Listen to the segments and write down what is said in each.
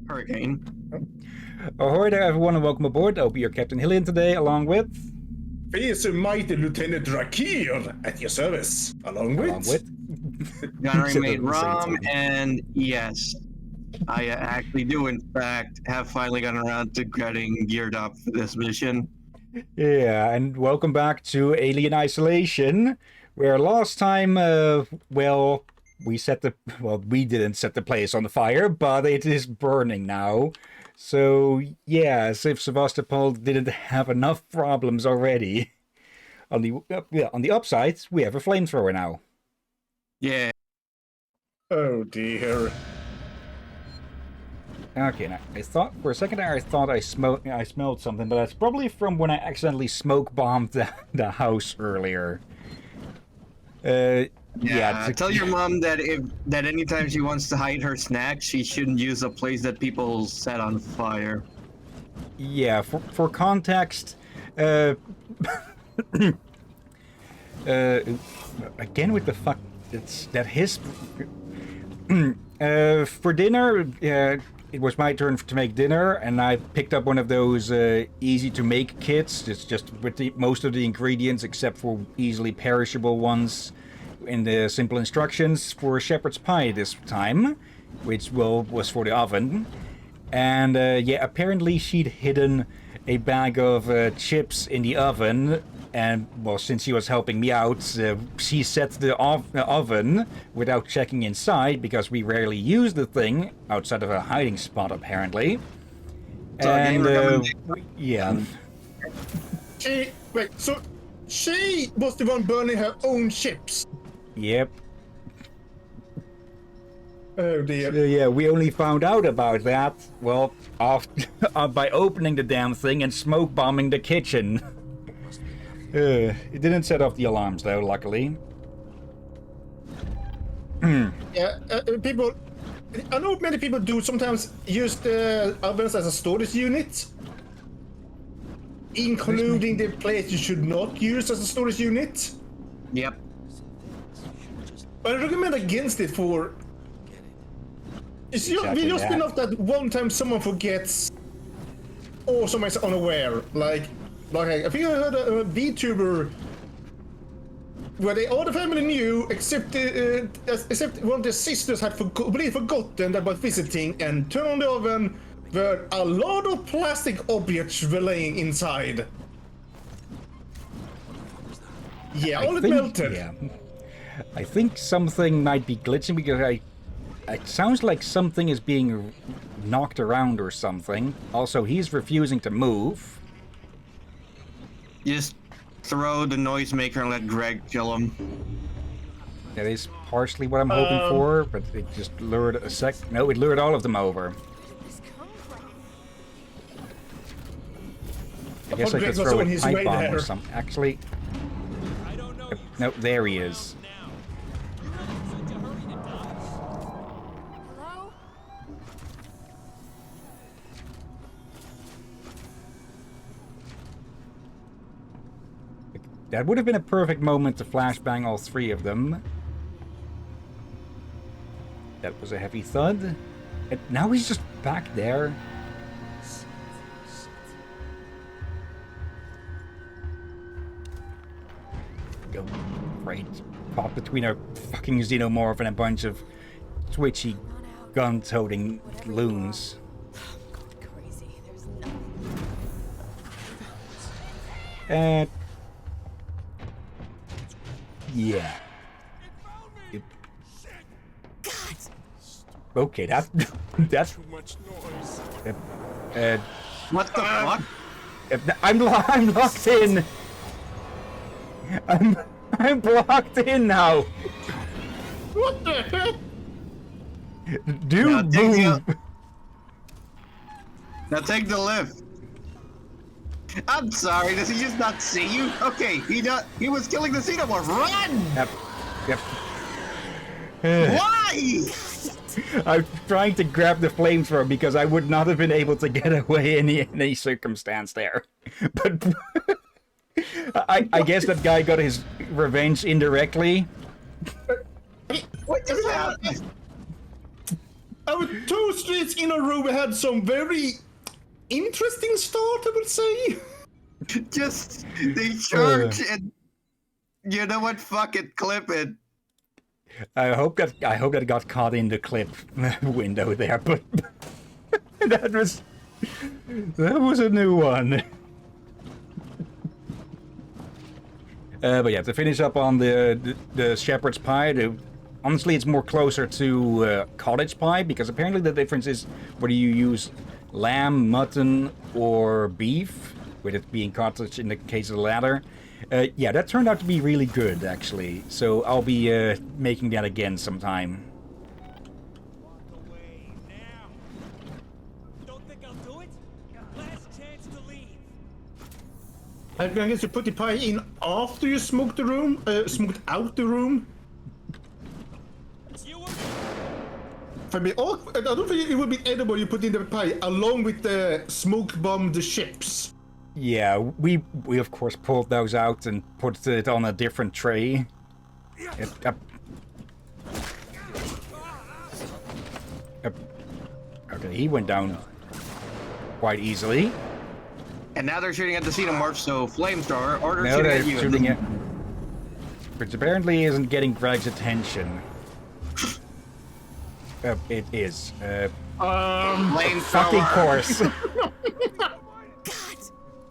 Hurricane. Ahoy there, everyone, and welcome aboard. I'll be your Captain Hillian today, along with... Fierce and mighty Lieutenant Drakir at your service, along with... Gunnery Said made that at the same rum, time. and yes, I actually do, in fact, have finally gotten around to getting geared up for this mission. Yeah, and welcome back to Alien Isolation, where last time, we didn't set the place on fire, but it is burning now. So, yeah, as if Sevastopol didn't have enough problems already. On the upside, we have a flamethrower now. Yeah. Oh dear. Okay, now, I thought for a second I thought I smelled something, but that's probably from when I accidentally smoke bombed the house earlier. Tell your mom that anytime she wants to hide her snacks, she shouldn't use a place that people set on fire. Yeah, for context, again with the fuck, it's that his. For dinner, it was my turn to make dinner, and I picked up one of those easy-to-make kits. It's just with most of the ingredients, except for easily perishable ones, in the simple instructions for shepherd's pie this time, which was for the oven. And apparently she'd hidden a bag of chips in the oven. And, well, since she was helping me out, she set the oven without checking inside, because we rarely use the thing outside of a hiding spot, apparently. So And, yeah. So she was the one burning her own chips. Yep. Oh dear. So, yeah, we only found out about that, well, by opening the damn thing and smoke bombing the kitchen. It didn't set off the alarms, though, luckily. Yeah, people. I know many people do sometimes use the ovens as a storage unit, including the place you should not use as a storage unit. Yep. But I recommend against it for. It's Exactly just that. enough that one time someone forgets, or someone's unaware. Like I think I heard a VTuber where all the family knew except one of the sisters had completely forgotten that was visiting and turned on the oven where a lot of plastic objects were laying inside. Yeah, all it melted. Yeah. I think something might be glitching because it sounds like something is being knocked around or something. Also, he's refusing to move. Just throw the noisemaker and let Greg kill him. That is partially what I'm hoping for, but it just lured No, it lured all of them over. I guess I could throw a pipe bomb or something. Actually, no, there he is. That would have been a perfect moment to flashbang all three of them. That was a heavy thud. And now he's just back there. Go right. Caught between a fucking xenomorph and a bunch of twitchy, gun-toting loons. And yeah. Okay, that's Too much noise. What the fuck? I'm locked in. I'm blocked in now. What the heck? Dude, move. Now take the lift. I'm sorry, does he just not see you? Okay, he was killing the xenomorph. Run! Yep. Why? I'm trying to grab the flamethrower because I would not have been able to get away in any circumstance there. But I guess that guy got his revenge indirectly. What just happened? I our 2 streets in a row, we had some very interesting start, I would say. Just they charge and you know what? Fuck it, clip it. I hope that got caught in the clip window there, but that was a new one. But yeah, to finish up on the shepherd's pie, honestly, it's more closer to cottage pie, because apparently the difference is whether you use lamb, mutton, or beef, with it being cottage in the case of the latter. Yeah, that turned out to be really good, actually. So I'll be making that again sometime. Walk away now. Don't think I'll do it? Last chance to leave. I guess you put the pie in after you smoked the room, smoked out the room. It's you. For me, I don't think it would be edible. You put in the pie along with the smoke bombed ships. Yeah, we of course pulled those out and put it on a different tray. Okay, he went down quite easily. And now they're shooting at the xenomorph, so flamethrower order Now shooting they're at you. shooting it, which apparently isn't getting Greg's attention. It is. Flamethrower. Fucking course.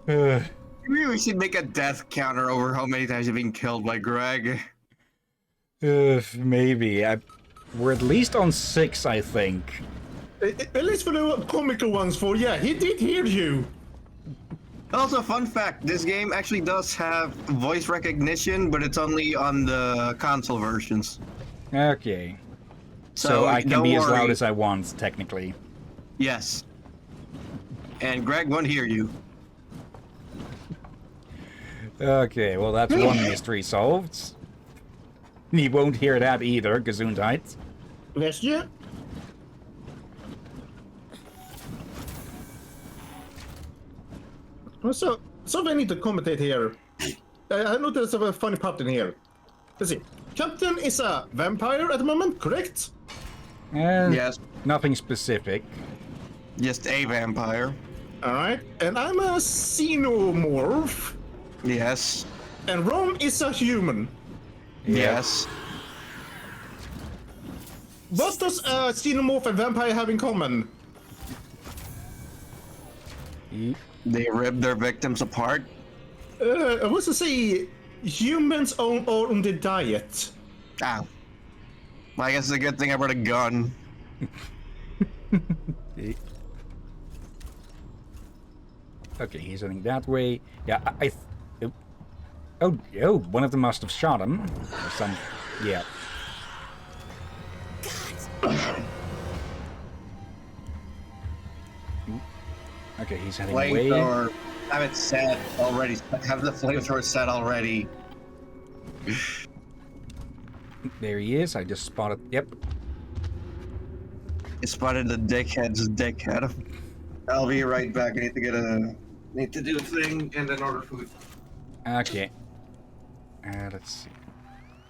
Maybe we should make a death counter over how many times you've been killed by Greg. Maybe. We're at least on 6, I think. At least for the comical ones, yeah, he did hear you. Also, fun fact, this game actually does have voice recognition, but it's only on the console versions. Okay. So So I can don't be as loud worry. as I want, technically. Yes. And Greg won't hear you. Okay, well that's one mystery solved. He won't hear that either, Gesundheit. Yes, yeah. So I need to commentate here. I know there's a funny pattern here. Let's see. Captain is a vampire at the moment, correct? Yes. Nothing specific. Just a vampire. Alright. And I'm a xenomorph. Yes. And Rom is a human. Yes. What does a xenomorph and vampire have in common? They rip their victims apart. I was to say, humans are on the diet. Ah. I guess it's a good thing I brought a gun. Okay, he's heading that way. Yeah, oh, one of them must have shot him. Or some, yeah. Okay, he's heading away. Flamethrower. Have it set already. Have the flamethrower set already. There he is. I just spotted. Yep. You spotted the dickhead's dickhead. I'll be right back. I need to do a thing and then order food. Okay. Let's see.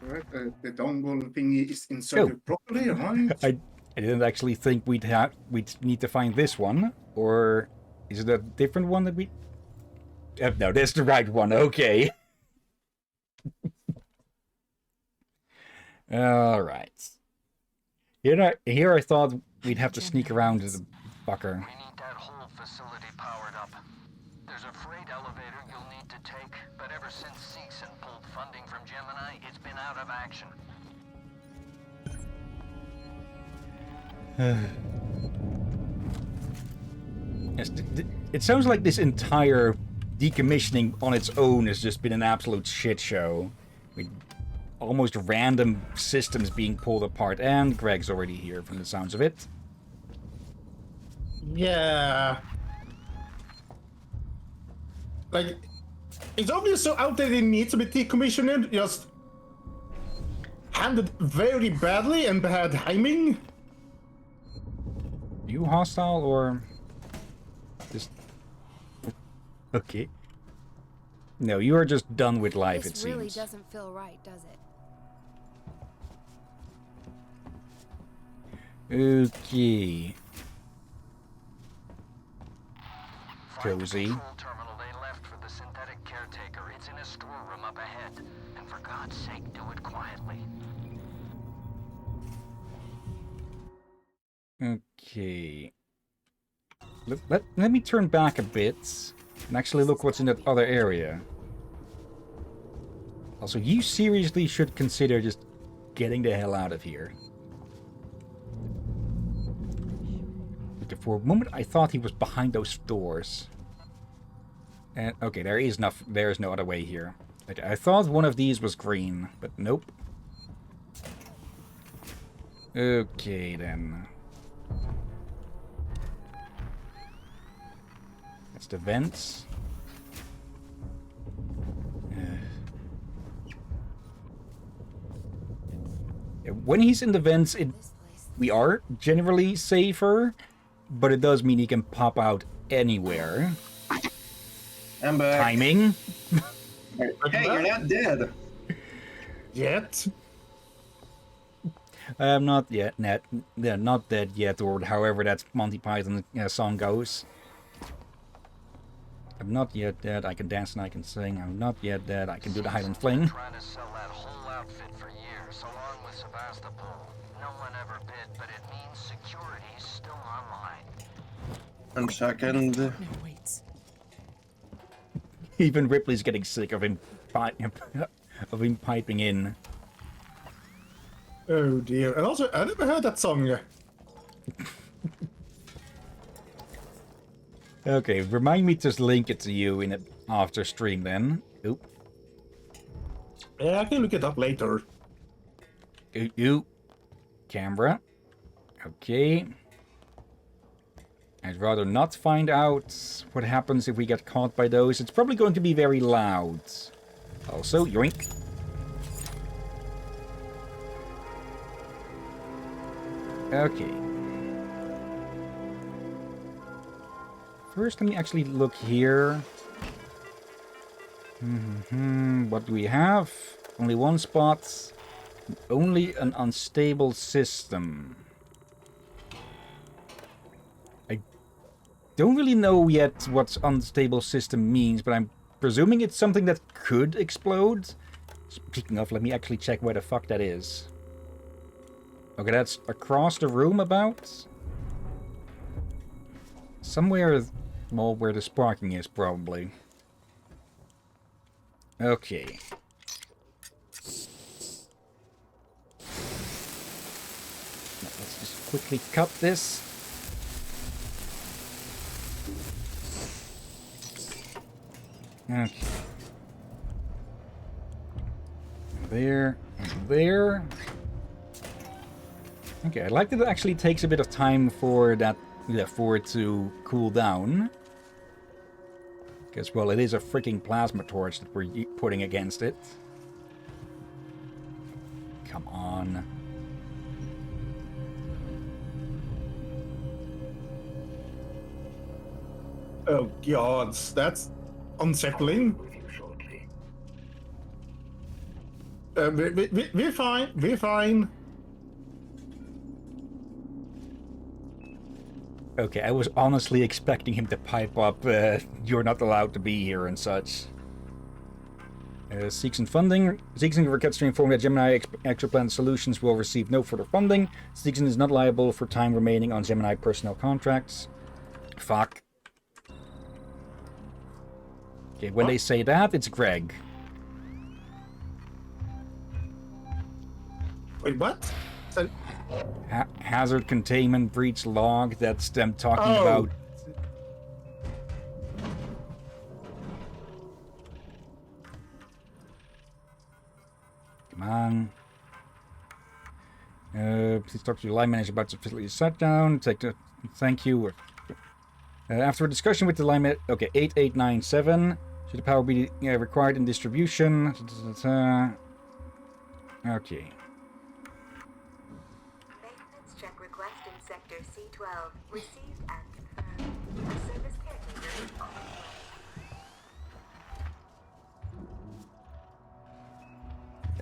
Alright, the dongle thingy is inserted properly, right? I didn't actually think we'd need to find this one, or is it a different one that we? No, that's the right one. Okay. All right. Here I thought we'd have to sneak around to the fucker. We need that whole facility powered up. There's a freight elevator you'll need to take, but ever since Seegson pulled funding from Gemini, it's been out of action. Yes, it sounds like this entire decommissioning on its own has just been an absolute shit show. With almost random systems being pulled apart, and Greg's already here from the sounds of it. Yeah. Like, it's obvious so out there it needs to be decommissioned, just handled very badly and bad timing. You hostile or just okay? No, you are just done with life. This it really seems. doesn't feel right, does it? Okay. Find the Cozy. control terminal they left for the synthetic caretaker. It's in a storeroom up ahead. And for God's sake, do it quietly. Okay. Let me turn back a bit and actually look what's in that other area. Also, you seriously should consider just getting the hell out of here. Okay, for a moment I thought he was behind those doors. And okay, there is no other way here. Okay, I thought one of these was green, but nope. Okay then. That's the vents. Yeah, when he's in the vents, we are generally safer, but it does mean he can pop out anywhere. I'm back. Timing. Hey, you're not dead. Yet. I'm not yet, not dead yet, or however that Monty Python song goes. I'm not yet dead. I can dance and I can sing. I'm not yet dead. I can do the Highland Fling. Trying to sell that whole outfit for years, along with Sebastopol. No one ever bid, but it means security's still online. 1 second. No, wait. Even Ripley's getting sick of him, of him piping in. Oh dear. And also, I never heard that song. Okay, remind me to link it to you in it after stream then. Oop. Yeah, I can look it up later. Oop. Camera. Okay. I'd rather not find out what happens if we get caught by those. It's probably going to be very loud. Also, yoink. Okay. First, let me actually look here. What do we have? Only one spot. Only an unstable system. I don't really know yet what unstable system means, but I'm presuming it's something that could explode. Speaking of, let me actually check where the fuck that is. Okay, that's across the room about. Somewhere, well, where the sparking is, probably. Okay. Now, let's just quickly cut this. Okay. There, and there. Okay, I like that it actually takes a bit of time for that, for it to cool down. Because, well, it is a freaking plasma torch that we're putting against it. Come on. Oh god, that's unsettling. We're fine. We're fine. Okay, I was honestly expecting him to pipe up, you're not allowed to be here and such. Seeks and funding. Seekson gets to inform that Gemini Exoplanet Solutions will receive no further funding. Seekson is not liable for time remaining on Gemini personnel contracts. Fuck. Okay, when they say that, it's Greg. Wait, what? Hazard containment breach log, that's them talking Oh. about... Come on. Please talk to your line manager about the facility shutdown. Thank you. After a discussion with the line manager... Okay, 8897. Should the power be required in distribution? Okay. Maintenance check request in sector C12. Received and confirmed. A service caretaker is on its way.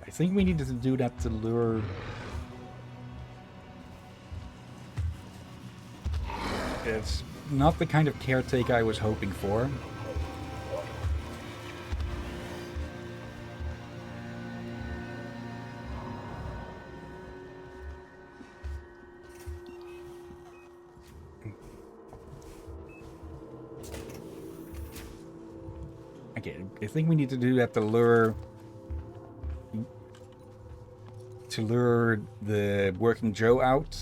I think we needed to do that to lure... That's not the kind of caretaker I was hoping for. Okay, I think we need to do that to lure the working Joe out.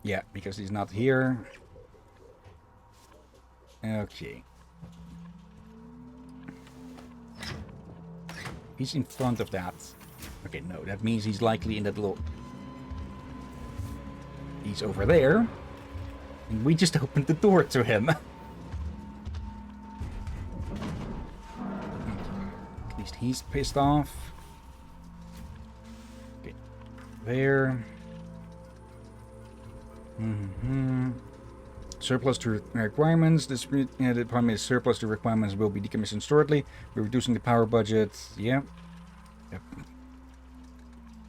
Yeah, because he's not here. Okay. He's in front of that. Okay, no, that means he's likely in that little... He's over there. And we just opened the door to him. At least he's pissed off. Okay, there. Surplus to requirements. This department is surplus to requirements will be decommissioned shortly. We're reducing the power budget. Yeah. Yep.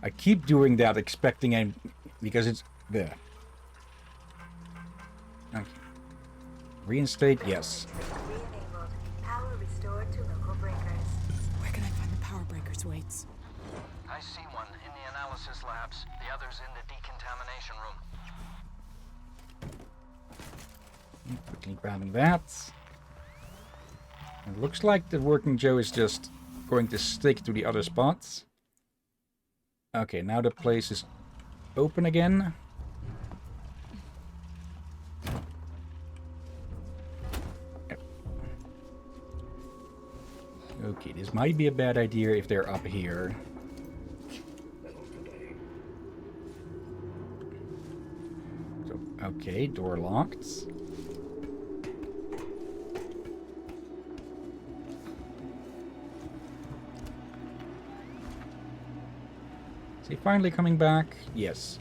I keep doing that, expecting a... because it's there. Okay. Reinstate, yes. Re-enabled. Power restored to local breakers. Where can I find the power breakers, Waits? I see one in the analysis labs. The other's in the decontamination room. Quickly grabbing that. It looks like the working Joe is just going to stick to the other spots. Okay, now the place is open again. Yep. Okay, this might be a bad idea if they're up here. So, okay, door locked. Is he finally coming back? Yes.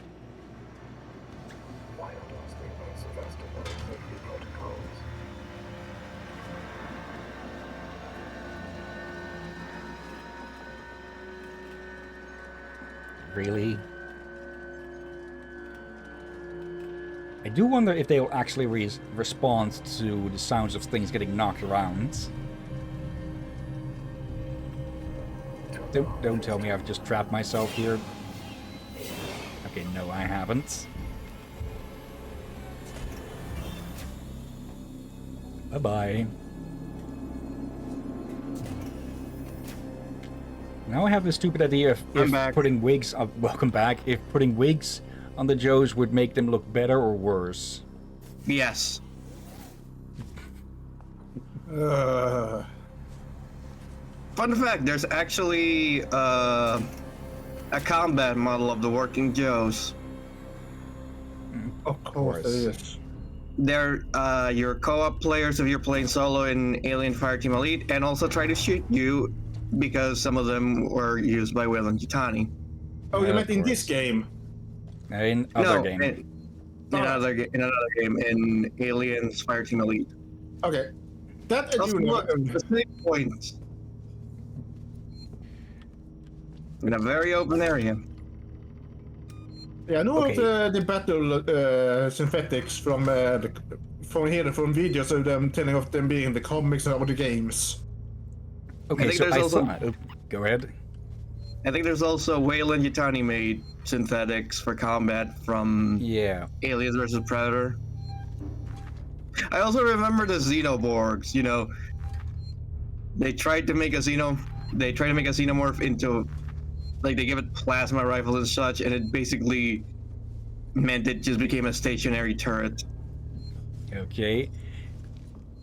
Really? I do wonder if they'll actually respond to the sounds of things getting knocked around. Don't tell me I've just trapped myself here. Okay, no, I haven't. Bye-bye. Now I have this stupid idea if putting wigs on... Welcome back. If putting wigs on the Joes would make them look better or worse. Yes. Fun fact, there's actually a combat model of the Working Joes. Of course there is. They're your co-op players if you're playing solo in Alien Fireteam Elite, and also try to shoot you because some of them were used by Wayland Yutani. Oh, you meant in this game? In other game. In another game, in Aliens Fireteam Elite. Okay. That I do know. The same point. In a very open area. Yeah, I know Okay. of the battle synthetics from videos of them telling of them being the comics and other games. Okay, think so there's I also- thought... Oh, go ahead. I think there's also Wayland Yutani made synthetics for combat from Yeah. Aliens vs. Predator. I also remember the Xenoborgs, you know. They tried to make a xenomorph into, like, they give it plasma rifles and such, and it basically meant it just became a stationary turret. Okay.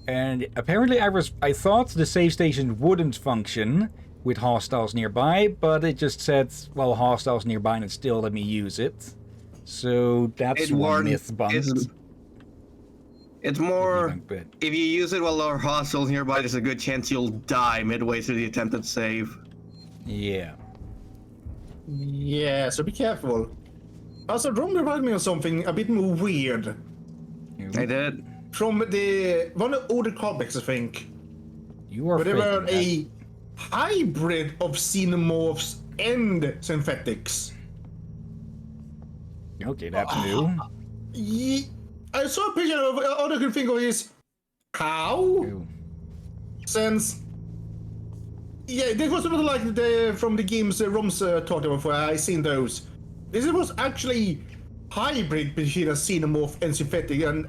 And apparently I thought the save station wouldn't function with hostiles nearby, but it just said, well, hostiles nearby, and it still let me use it. So that's one myth bumped. It's more, But if you use it while there are hostiles nearby, there's a good chance you'll die midway through the attempted save. yeah. Yeah, so be careful. Also, Ron reminded me of something a bit more weird. I did. From one of the older comics, I think. You are But they were faking a hybrid of xenomorphs and synthetics. that. Okay, that's new. I saw a picture of all I could think of is how Ooh. since yeah, this was not like the from the games Roms talked about. Where I seen those. This was actually hybrid between a xenomorph and synthetic, and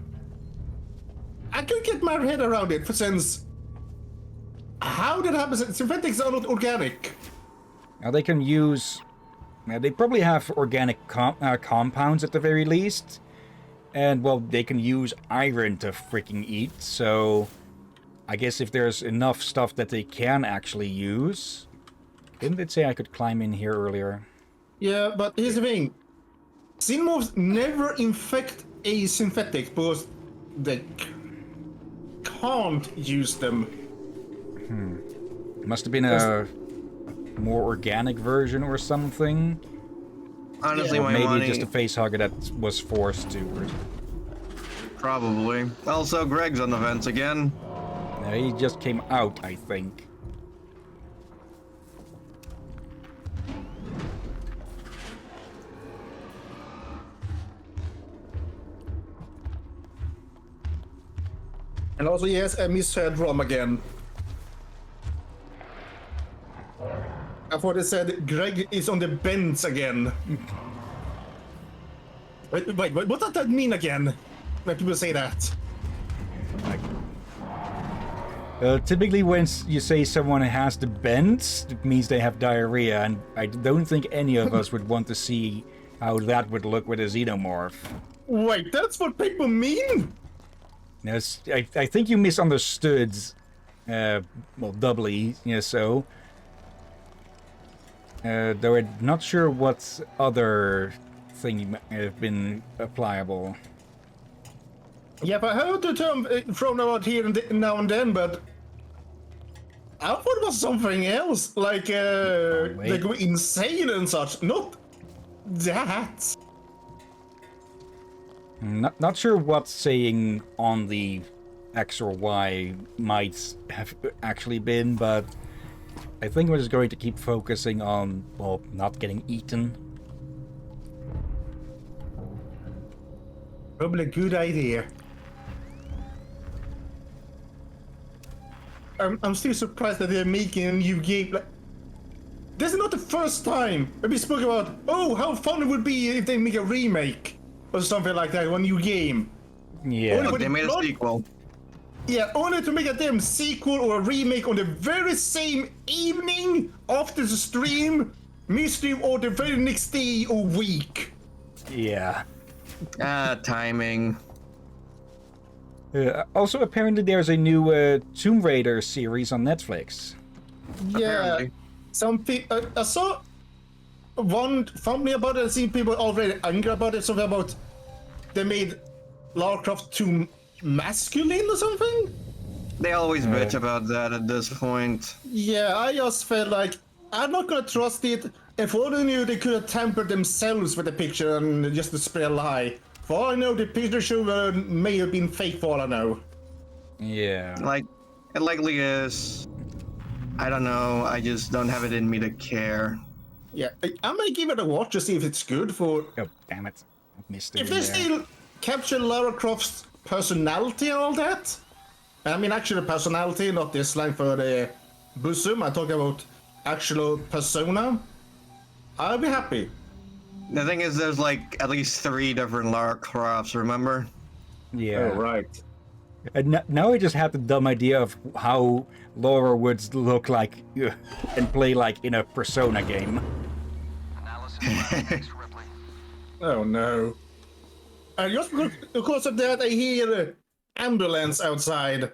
I could get my head around it. For since how that happens, synthetics are not organic. Now they can use... they probably have organic compounds at the very least. And, well, they can use iron to freaking eat, so... I guess if there's enough stuff that they can actually use... Didn't it say I could climb in here earlier? Yeah, but here's the thing. Xenomorphs never infect a synthetic because they can't use them. Must have been a more organic version or something. Honestly, Or my maybe money, just a facehugger that was forced to. probably. Also, Greg's on the fence again. No, he just came out, I think. And also, yes, I misheard Rom again. I thought they said Greg is on the bench again. wait, what does that mean again? When people say that? Typically when you say someone has the bends, it means they have diarrhea, and I don't think any of us would want to see how that would look with a xenomorph. Wait, that's what people mean? Yes, I think you misunderstood, well, doubly, so. Though I'm not sure what other thing might have been applicable. Yeah, I heard the term thrown out here and now and then, but I thought it was something else, like they go insane and such. Not that. Not sure what saying on the X or Y might have actually been, but I think we're just going to keep focusing on, well, not getting eaten. Probably a good idea. I'm still surprised that they're making a new game. Like, this is not the first time we spoke about, oh, how fun it would be if they make a remake or something like that, one new game. Yeah. Only But they made a sequel. Yeah, only to make a damn sequel or a remake on the very same evening after the stream, midstream, or the very next day or week. Yeah. Timing. Also, apparently there's a new Tomb Raider series on Netflix. Yeah, Apparently. some people. I saw one thumbnail about it. I've seen people already angry about it. Something about they made Lara Croft too masculine or something. They always bitch about that at this point. Yeah, I just felt like I'm not gonna trust it. And for all I knew, they could have tampered themselves with the picture and just to spread a lie. For all I know, the picture show may have been fake. For all I know. Yeah. Like, it likely is. I don't know. I just don't have it in me to care. Yeah, I might give it a watch to see if it's good. For Oh, damn it. I missed it if in they there. still capture Lara Croft's personality and all that. I mean, actual personality, not this line for the bosom. I'm talking about actual persona. I'll be happy. The thing is, there's like at least 3 different Lara Crofts, remember? Yeah. Oh, right. And now I just had the dumb idea of how Laura would look like and play like in a Persona game. Analysis lab next, Ripley. Oh no. And just because of that, I hear ambulance outside.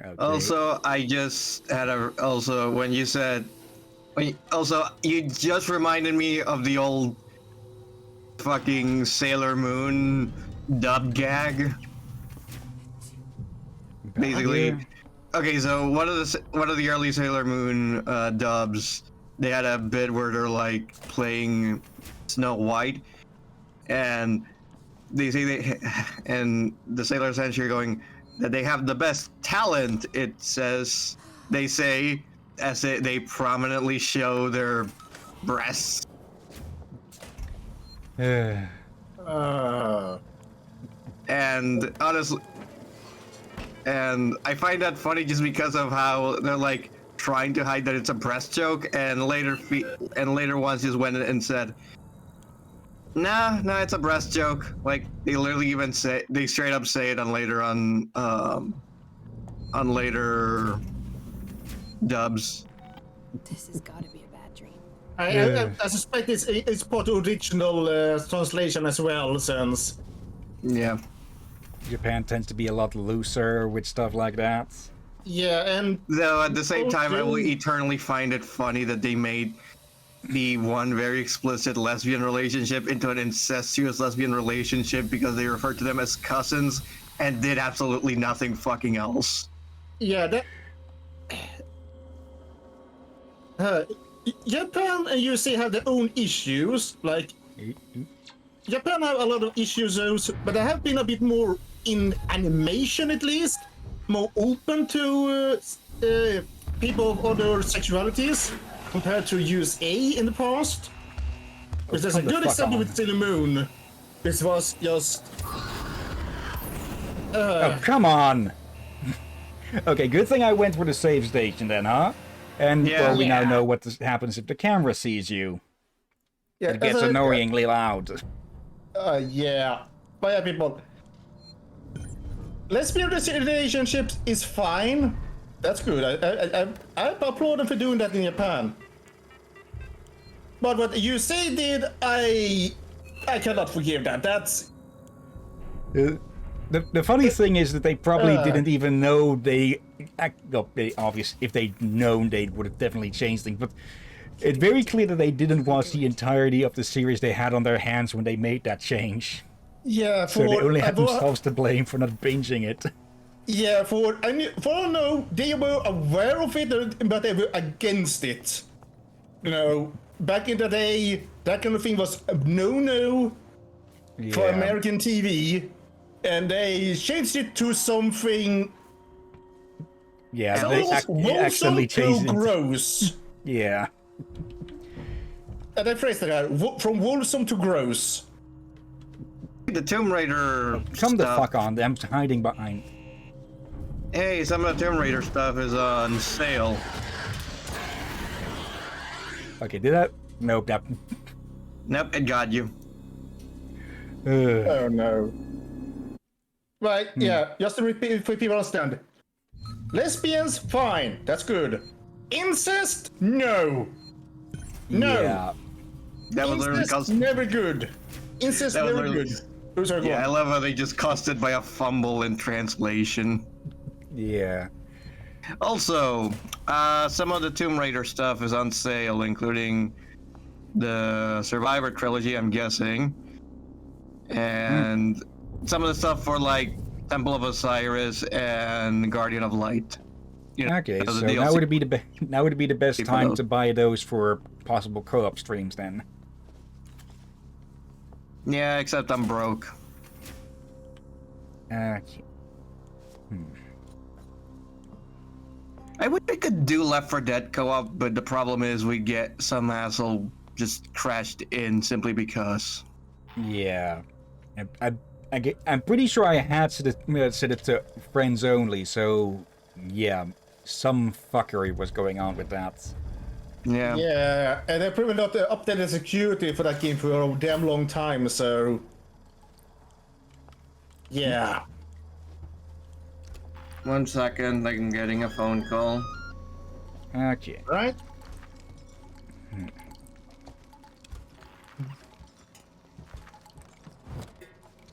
Okay. Also, I just had a. Also, when you said. Also, you just reminded me of the old fucking Sailor Moon dub gag. Basically, okay. So one of the early Sailor Moon dubs, they had a bit where they're like playing Snow White, and they say and the sailors essentially going that they have the best talent. It says they say as they prominently show their breasts. And honestly, and I find that funny just because of how they're like trying to hide that it's a breast joke, and later ones just went and said, nah, it's a breast joke. Like they literally even they straight up say it on later dubs. This has got to be a bad dream. I suspect it's part of original translation as well, since Yeah. Japan tends to be a lot looser with stuff like that. yeah, and Though at the same time, I will also- eternally find it funny that they made the one very explicit lesbian relationship into an incestuous lesbian relationship because they referred to them as cousins and did absolutely nothing fucking else. yeah, that Japan and USA have their own issues. Like Japan have a lot of issues, but they have been a bit more in animation, at least, more open to people of other sexualities compared to USA in the past. Which is a come the good fuck example on. with Sailor Moon. This was just. Oh, come on! Okay, good thing I went for the save station then, huh? And, Yeah. well, we now Yeah. know what happens if the camera sees you. Yeah, It gets annoyingly loud. Yeah. But yeah, people. Lesbian relationships is fine. That's good. I applaud them for doing that in Japan. But what you say did, I cannot forgive that. That's The funny thing is that they probably didn't even know they obviously, if they'd known, they would have definitely changed things. But it's very clear that they didn't watch the entirety of the series they had on their hands when they made that change. yeah. So they only had themselves to blame for not binging it. Yeah, for all I know, they were aware of it, but they were against it. You know, back in the day, that kind of thing was a no-no for Yeah. American TV, and they changed it to something Yeah, they accidentally wholesome to changed it. gross. Yeah. And I phrased it out, from wholesome to gross. The Tomb Raider Come the stuff. fuck on, I'm hiding behind. Hey, some of the Tomb Raider stuff is on sale. Okay, did that? Nope, that... Nope, it got you. Oh no. Right, yeah, just to repeat for people understand. Lesbians, fine, that's good. Incest, no. No. Yeah. That was literally Incest, cost. never good. Incest, That was never literally- good. Oh, sorry, go Yeah, I on. love how they just cost it by a fumble in translation. Yeah. Also, some of the Tomb Raider stuff is on sale, including the Survivor trilogy, I'm guessing, and some of the stuff for like Temple of Osiris and Guardian of Light. You know, Okay, the so DLC. now would be the best For time those. to buy those for possible co-op streams then. Yeah, except I'm broke. Okay. I wish I could do Left 4 Dead co-op, but the problem is we get some asshole just crashed in simply because. Yeah. I'm pretty sure I had set it to friends only, so yeah, some fuckery was going on with that. Yeah. Yeah, and they probably not updated security for that game for a damn long time, so. Yeah. 1 second, I'm getting a phone call. Okay. Right?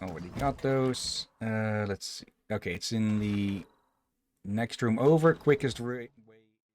Already got those. Let's see. Okay, it's in the next room over. Quickest